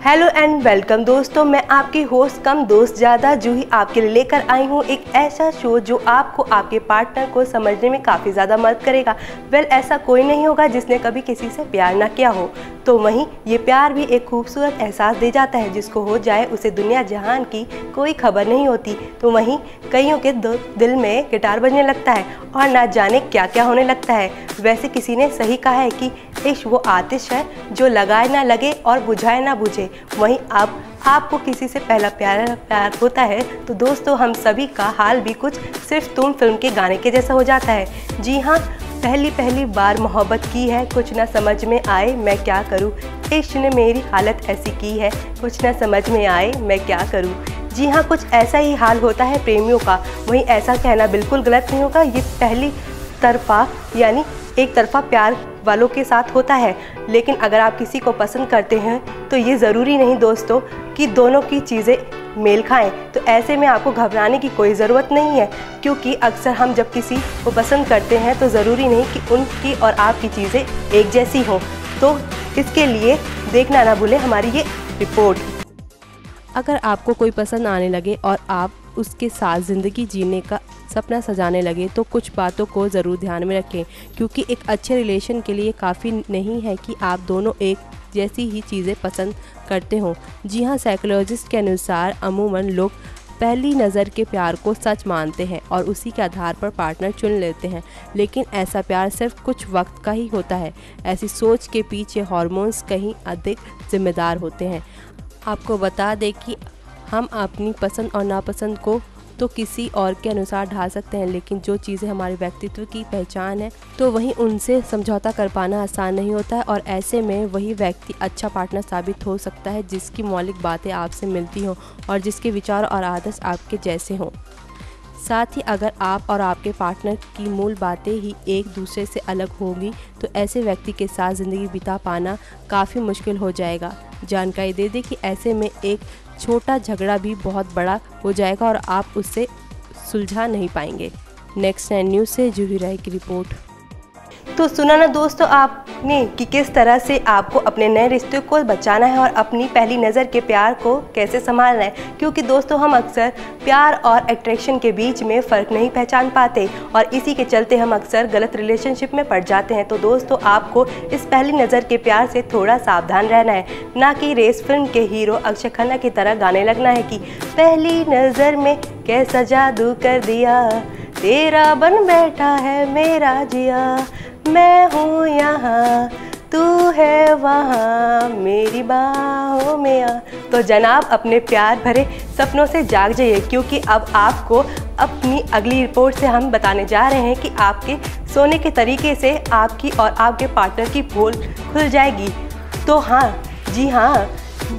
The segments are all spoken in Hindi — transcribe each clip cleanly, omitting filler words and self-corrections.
हेलो एंड वेलकम दोस्तों, मैं आपकी होस्ट कम दोस्त ज़्यादा जूही आपके लिए लेकर आई हूँ एक ऐसा शो जो आपको आपके पार्टनर को समझने में काफ़ी ज़्यादा मदद करेगा। ऐसा कोई नहीं होगा जिसने कभी किसी से प्यार ना किया हो, तो वहीं ये प्यार भी एक खूबसूरत एहसास दे जाता है। जिसको हो जाए उसे दुनिया जहान की कोई खबर नहीं होती। तो वहीं कईयों के दिल में गिटार बजने लगता है और ना जाने क्या क्या होने लगता है। वैसे किसी ने सही कहा है कि इश्क वो आतिश है जो लगाए ना लगे और बुझाए ना बुझे। वहीं अब आपको किसी से पहला प्यार होता है तो दोस्तों हम सभी का हाल भी कुछ सिर्फ तुम फिल्म के गाने के जैसा हो जाता है। जी हाँ, पहली बार मोहब्बत की है, कुछ ना समझ में आए मैं क्या करूँ। इश्क ने मेरी हालत ऐसी की है, कुछ ना समझ में आए मैं क्या करूँ। जी हाँ, कुछ ऐसा ही हाल होता है प्रेमियों का। वहीं ऐसा कहना बिल्कुल गलत नहीं होगा। ये पहली तरफा यानी एक तरफा प्यार वालों के साथ होता है। लेकिन अगर आप किसी को पसंद करते हैं तो ये ज़रूरी नहीं दोस्तों कि दोनों की चीज़ें मेल खाएं। तो ऐसे में आपको घबराने की कोई ज़रूरत नहीं है, क्योंकि अक्सर हम जब किसी को पसंद करते हैं तो ज़रूरी नहीं कि उनकी और आपकी चीज़ें एक जैसी हों। तो इसके लिए देखना ना भूलें हमारी ये रिपोर्ट। अगर आपको कोई पसंद आने लगे और आप उसके साथ ज़िंदगी जीने का सपना सजाने लगे तो कुछ बातों को ज़रूर ध्यान में रखें, क्योंकि एक अच्छे रिलेशन के लिए काफ़ी नहीं है कि आप दोनों एक जैसी ही चीज़ें पसंद करते हों। जी हाँ, साइकोलॉजिस्ट के अनुसार अमूमन लोग पहली नज़र के प्यार को सच मानते हैं और उसी के आधार पर पार्टनर चुन लेते हैं। लेकिन ऐसा प्यार सिर्फ कुछ वक्त का ही होता है। ऐसी सोच के पीछे हार्मोन्स कहीं अधिक जिम्मेदार होते हैं। आपको बता दें कि हम अपनी पसंद और नापसंद को तो किसी और के अनुसार ढाल सकते हैं, लेकिन जो चीज़ें हमारे व्यक्तित्व की पहचान है तो वहीं उनसे समझौता कर पाना आसान नहीं होता है। और ऐसे में वही व्यक्ति अच्छा पार्टनर साबित हो सकता है जिसकी मौलिक बातें आपसे मिलती हों और जिसके विचार और आदर्श आपके जैसे हों। साथ ही अगर आप और आपके पार्टनर की मूल बातें ही एक दूसरे से अलग होगी तो ऐसे व्यक्ति के साथ ज़िंदगी बिता पाना काफ़ी मुश्किल हो जाएगा। जानकारी दे दें कि ऐसे में एक छोटा झगड़ा भी बहुत बड़ा हो जाएगा और आप उससे सुलझा नहीं पाएंगे। नेक्स्ट 9 न्यूज़ से जूही राय की रिपोर्ट। तो सुना ना दोस्तों आपने कि किस तरह से आपको अपने नए रिश्ते को बचाना है और अपनी पहली नज़र के प्यार को कैसे संभालना है। क्योंकि दोस्तों हम अक्सर प्यार और अट्रैक्शन के बीच में फ़र्क नहीं पहचान पाते और इसी के चलते हम अक्सर गलत रिलेशनशिप में पड़ जाते हैं। तो दोस्तों आपको इस पहली नज़र के प्यार से थोड़ा सावधान रहना है, ना कि रेस फिल्म के हीरो अक्षय खन्ना की तरह गाने लगना है कि पहली नज़र में कैसा जादू कर दिया, तेरा बन बैठा है मेरा जिया, मैं हूँ यहाँ तू है वहाँ मेरी बाहों में आ। तो जनाब अपने प्यार भरे सपनों से जाग जाइए, क्योंकि अब आपको अपनी अगली रिपोर्ट से हम बताने जा रहे हैं कि आपके सोने के तरीके से आपकी और आपके पार्टनर की पोल खुल जाएगी। तो हाँ, जी हाँ,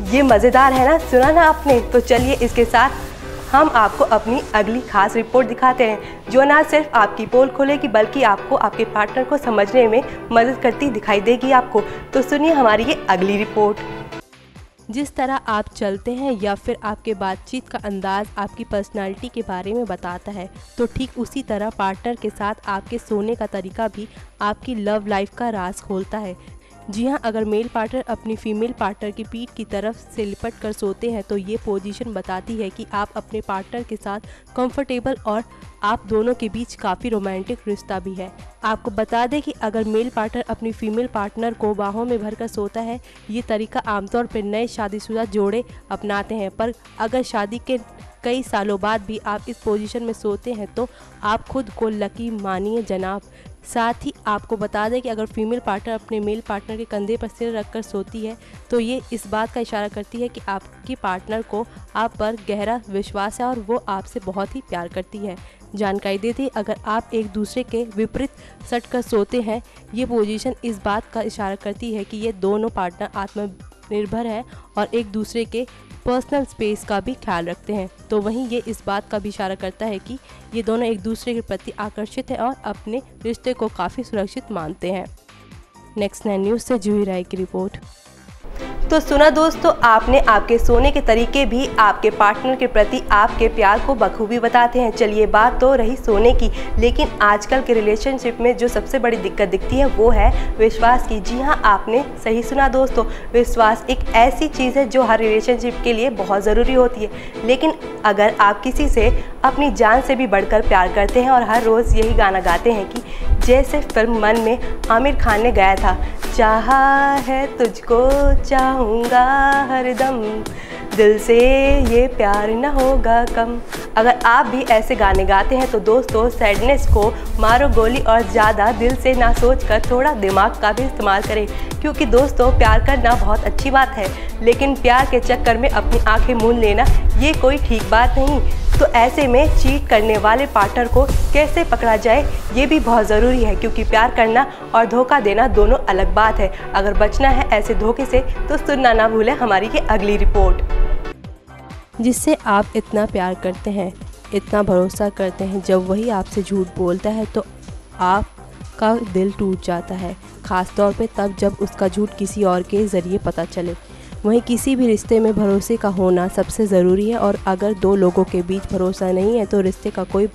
ये मज़ेदार है ना, सुना ना आपने। तो चलिए इसके साथ हम आपको अपनी अगली खास रिपोर्ट दिखाते हैं जो ना सिर्फ आपकी पोल खोलेगी बल्कि आपको आपके पार्टनर को समझने में मदद करती दिखाई देगी आपको। तो सुनिए हमारी ये अगली रिपोर्ट। जिस तरह आप चलते हैं या फिर आपके बातचीत का अंदाज आपकी पर्सनालिटी के बारे में बताता है, तो ठीक उसी तरह पार्टनर के साथ आपके सोने का तरीका भी आपकी लव लाइफ का राज खोलता है। जी हाँ, अगर मेल पार्टनर अपनी फीमेल पार्टनर की पीठ की तरफ से लिपट कर सोते हैं तो ये पोजीशन बताती है कि आप अपने पार्टनर के साथ कंफर्टेबल और आप दोनों के बीच काफ़ी रोमांटिक रिश्ता भी है। आपको बता दें कि अगर मेल पार्टनर अपनी फीमेल पार्टनर को बाहों में भरकर सोता है, ये तरीका आमतौर पर नए शादीशुदा जोड़े अपनाते हैं, पर अगर शादी के कई सालों बाद भी आप इस पोजीशन में सोते हैं तो आप खुद को लकी मानिए जनाब। साथ ही आपको बता दें कि अगर फीमेल पार्टनर अपने मेल पार्टनर के कंधे पर सिर रखकर सोती है तो ये इस बात का इशारा करती है कि आपकी पार्टनर को आप पर गहरा विश्वास है और वो आपसे बहुत ही प्यार करती है। जानकारी देते ही अगर आप एक दूसरे के विपरीत सट कर सोते हैं, ये पोजीशन इस बात का इशारा करती है कि ये दोनों पार्टनर आत्मनिर्भर है और एक दूसरे के पर्सनल स्पेस का भी ख्याल रखते हैं। तो वहीं ये इस बात का भी इशारा करता है कि ये दोनों एक दूसरे के प्रति आकर्षित हैं और अपने रिश्ते को काफ़ी सुरक्षित मानते हैं। नेक्स्ट 9 न्यूज़ से जूही राय की रिपोर्ट। तो सुना दोस्तों, आपने आपके सोने के तरीके भी आपके पार्टनर के प्रति आपके प्यार को बखूबी बताते हैं। चलिए, बात तो रही सोने की, लेकिन आजकल के रिलेशनशिप में जो सबसे बड़ी दिक्कत दिखती है वो है विश्वास की। जी हाँ, आपने सही सुना दोस्तों, विश्वास एक ऐसी चीज़ है जो हर रिलेशनशिप के लिए बहुत ज़रूरी होती है। लेकिन अगर आप किसी से अपनी जान से भी बढ़कर प्यार करते हैं और हर रोज़ यही गाना गाते हैं कि जैसे फिल्म मन में आमिर खान ने गाया था, चाहा है तुझको चाहूँगा हरदम, दिल से ये प्यार न होगा कम। अगर आप भी ऐसे गाने गाते हैं तो दोस्तों, सैडनेस को मारो गोली और ज़्यादा दिल से ना सोच कर थोड़ा दिमाग का भी इस्तेमाल करें, क्योंकि दोस्तों प्यार करना बहुत अच्छी बात है, लेकिन प्यार के चक्कर में अपनी आंखें मूंद लेना ये कोई ठीक बात नहीं। तो ऐसे में चीट करने वाले पार्टनर को कैसे पकड़ा जाए ये भी बहुत ज़रूरी है, क्योंकि प्यार करना और धोखा देना दोनों अलग बात है। अगर बचना है ऐसे धोखे से तो सुनना ना भूलें हमारी ये अगली रिपोर्ट। जिससे आप इतना प्यार करते हैं, इतना भरोसा करते हैं, जब वही आपसे झूठ बोलता है तो आपका दिल टूट जाता है, ख़ास तौर पे तब जब उसका झूठ किसी और के ज़रिए पता चले। वहीं किसी भी रिश्ते में भरोसे का होना सबसे ज़रूरी है, और अगर दो लोगों के बीच भरोसा नहीं है तो रिश्ते का कोई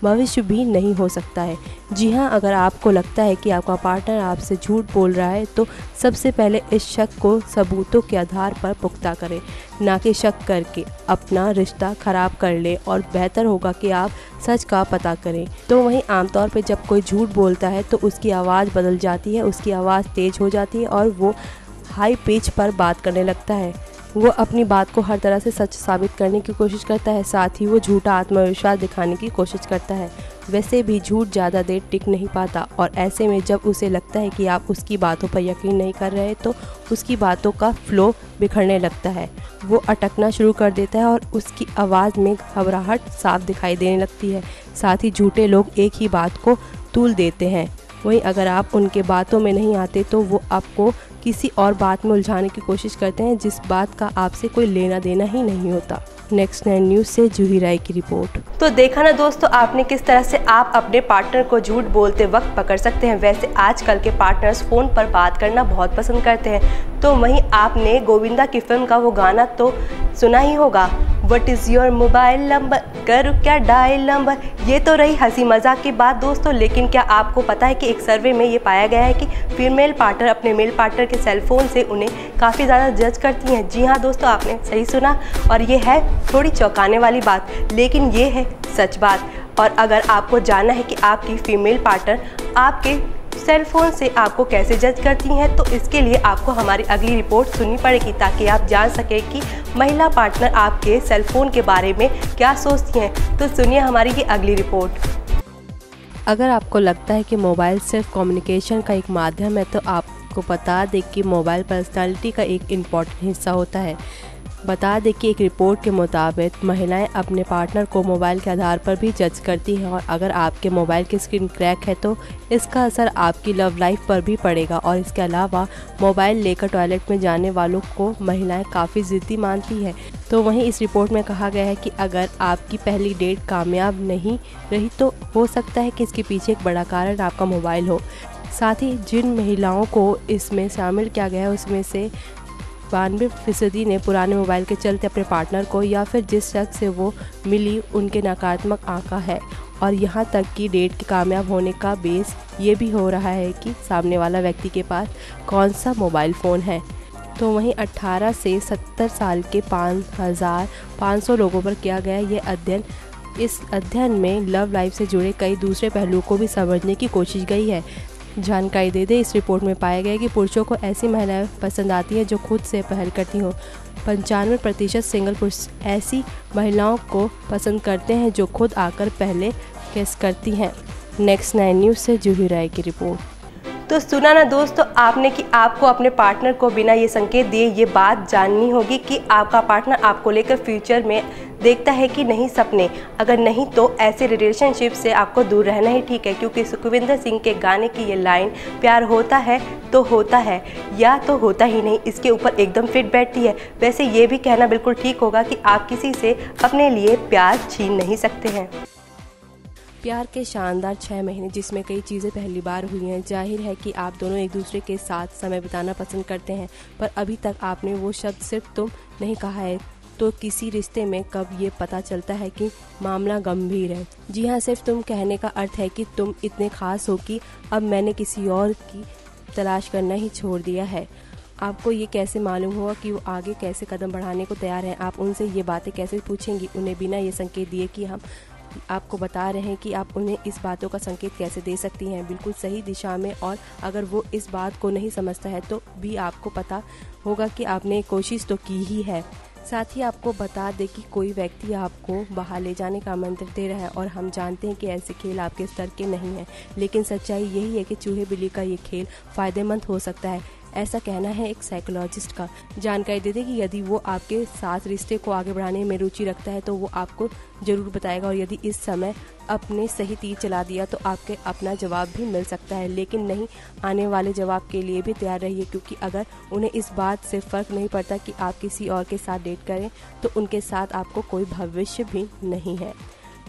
भविष्य भी नहीं हो सकता है। जी हाँ, अगर आपको लगता है कि आपका पार्टनर आपसे झूठ बोल रहा है तो सबसे पहले इस शक को सबूतों के आधार पर पुख्ता करें, ना कि शक करके अपना रिश्ता ख़राब कर ले, और बेहतर होगा कि आप सच का पता करें। तो वहीं आमतौर पर जब कोई झूठ बोलता है तो उसकी आवाज़ बदल जाती है, उसकी आवाज़ तेज़ हो जाती है और वो हाई पिच पर बात करने लगता है। वो अपनी बात को हर तरह से सच साबित करने की कोशिश करता है, साथ ही वो झूठा आत्मविश्वास दिखाने की कोशिश करता है। वैसे भी झूठ ज़्यादा देर टिक नहीं पाता, और ऐसे में जब उसे लगता है कि आप उसकी बातों पर यकीन नहीं कर रहे तो उसकी बातों का फ्लो बिखरने लगता है, वो अटकना शुरू कर देता है और उसकी आवाज़ में घबराहट साफ दिखाई देने लगती है। साथ ही झूठे लोग एक ही बात को तूल देते हैं, वहीं अगर आप उनके बातों में नहीं आते तो वो आपको किसी और बात में उलझाने की कोशिश करते हैं जिस बात का आपसे कोई लेना देना ही नहीं होता। नेक्स्ट 9 न्यूज़ से जूही राय की रिपोर्ट। तो देखा ना दोस्तों, आपने किस तरह से आप अपने पार्टनर को झूठ बोलते वक्त पकड़ सकते हैं। वैसे आजकल के पार्टनर्स फ़ोन पर बात करना बहुत पसंद करते हैं, तो वहीं आपने गोविंदा की फिल्म का वो गाना तो सुना ही होगा, what is your mobile number, करूँ क्या डायल नंबर। ये तो रही हंसी मजाक की बात दोस्तों, लेकिन क्या आपको पता है कि एक सर्वे में ये पाया गया है कि फीमेल पार्टनर अपने मेल पार्टनर के सेलफोन से उन्हें काफ़ी ज़्यादा जज करती हैं। जी हाँ दोस्तों, आपने सही सुना, और ये है थोड़ी चौंकाने वाली बात, लेकिन ये है सच बात। और अगर आपको जानना है कि आपकी फीमेल पार्टनर आपके सेल फोन से आपको कैसे जज करती हैं, तो इसके लिए आपको हमारी अगली रिपोर्ट सुननी पड़ेगी, ताकि आप जान सकें कि महिला पार्टनर आपके सेल फोन के बारे में क्या सोचती हैं। तो सुनिए हमारी ये अगली रिपोर्ट। अगर आपको लगता है कि मोबाइल सिर्फ कम्युनिकेशन का एक माध्यम है, तो आपको बता दें कि मोबाइल पर्सनालिटी का एक इम्पॉर्टेंट हिस्सा होता है। बता दें कि एक रिपोर्ट के मुताबिक महिलाएं अपने पार्टनर को मोबाइल के आधार पर भी जज करती हैं, और अगर आपके मोबाइल की स्क्रीन क्रैक है तो इसका असर आपकी लव लाइफ पर भी पड़ेगा। और इसके अलावा मोबाइल लेकर टॉयलेट में जाने वालों को महिलाएं काफ़ी ज़िद्दी मानती हैं। तो वहीं इस रिपोर्ट में कहा गया है कि अगर आपकी पहली डेट कामयाब नहीं रही तो हो सकता है कि इसके पीछे एक बड़ा कारण आपका मोबाइल हो। साथ ही जिन महिलाओं को इसमें शामिल किया गया है उसमें से 92% ने पुराने मोबाइल के चलते अपने पार्टनर को या फिर जिस शख्स से वो मिली उनके नकारात्मक आंका है। और यहाँ तक कि डेट के कामयाब होने का बेस ये भी हो रहा है कि सामने वाला व्यक्ति के पास कौन सा मोबाइल फ़ोन है। तो वहीं 18 से 70 साल के 5500 लोगों पर किया गया ये अध्ययन। इस अध्ययन में लव लाइफ से जुड़े कई दूसरे पहलुओं को भी समझने की कोशिश गई है। जानकारी दे दे, इस रिपोर्ट में पाया गया कि पुरुषों को ऐसी महिलाएं पसंद आती हैं जो खुद से पहल करती हों। 95% सिंगल पुरुष ऐसी महिलाओं को पसंद करते हैं जो खुद आकर पहले केस करती हैं। नेक्स्ट 9 न्यूज़ से जूही राय की रिपोर्ट। तो सुना ना दोस्तों आपने कि आपको अपने पार्टनर को बिना ये संकेत दिए ये बात जाननी होगी कि आपका पार्टनर आपको लेकर फ्यूचर में देखता है कि नहीं सपने। अगर नहीं तो ऐसे रिलेशनशिप से आपको दूर रहना ही ठीक है, क्योंकि सुखविंदर सिंह के गाने की ये लाइन प्यार होता है तो होता है या तो होता ही नहीं, इसके ऊपर एकदम फिट बैठती है। वैसे ये भी कहना बिल्कुल ठीक होगा कि आप किसी से अपने लिए प्यार छीन नहीं सकते हैं। प्यार के शानदार 6 महीने जिसमें कई चीज़ें पहली बार हुई हैं। जाहिर है कि आप दोनों एक दूसरे के साथ समय बिताना पसंद करते हैं, पर अभी तक आपने वो शब्द सिर्फ तुम नहीं कहा है। तो किसी रिश्ते में कब ये पता चलता है कि मामला गंभीर है। जी हाँ, सिर्फ तुम कहने का अर्थ है कि तुम इतने खास हो कि अब मैंने किसी और की तलाश करना ही छोड़ दिया है। आपको ये कैसे मालूम हुआ कि वो आगे कैसे कदम बढ़ाने को तैयार हैं? आप उनसे ये बातें कैसे पूछेंगी उन्हें बिना ये संकेत दिए कि हम आपको बता रहे हैं कि आप उन्हें इस बातों का संकेत कैसे दे सकती हैं बिल्कुल सही दिशा में। और अगर वो इस बात को नहीं समझता है तो भी आपको पता होगा कि आपने कोशिश तो की ही है। साथ ही आपको बता दें कि कोई व्यक्ति आपको बाहर ले जाने का आमंत्रण दे रहा है और हम जानते हैं कि ऐसे खेल आपके स्तर के नहीं हैं, लेकिन सच्चाई यही है कि चूहे बिल्ली का ये खेल फ़ायदेमंद हो सकता है, ऐसा कहना है एक साइकोलॉजिस्ट का। जानकारी दे दें कि यदि वो आपके साथ रिश्ते को आगे बढ़ाने में रुचि रखता है तो वो आपको ज़रूर बताएगा, और यदि इस समय अपने सही तीर चला दिया तो आपके अपना जवाब भी मिल सकता है। लेकिन नहीं, आने वाले जवाब के लिए भी तैयार रहिए, क्योंकि अगर उन्हें इस बात से फ़र्क नहीं पड़ता कि आप किसी और के साथ डेट करें तो उनके साथ आपको कोई भविष्य भी नहीं है।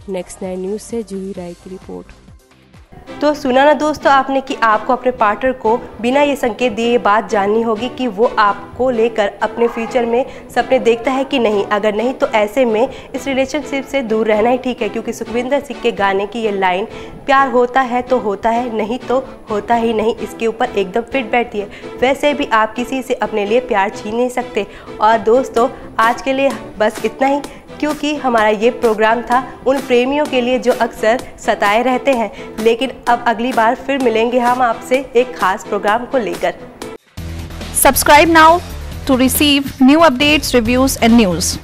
नेक्स्ट 9 न्यूज़ से जूही राय की रिपोर्ट। तो सुना ना दोस्तों आपने कि आपको अपने पार्टनर को बिना ये संकेत दिए ये बात जाननी होगी कि वो आपको लेकर अपने फ्यूचर में सपने देखता है कि नहीं। अगर नहीं तो ऐसे में इस रिलेशनशिप से दूर रहना ही ठीक है, क्योंकि सुखविंदर सिंह के गाने की ये लाइन प्यार होता है तो होता है, नहीं तो होता ही नहीं, इसके ऊपर एकदम फिट बैठती है। वैसे भी आप किसी से अपने लिए प्यार छीन नहीं सकते। और दोस्तों आज के लिए बस इतना ही, क्योंकि हमारा ये प्रोग्राम था उन प्रेमियों के लिए जो अक्सर सताए रहते हैं। लेकिन अब अगली बार फिर मिलेंगे हम आपसे एक खास प्रोग्राम को लेकर। Subscribe now to receive new updates, reviews and news.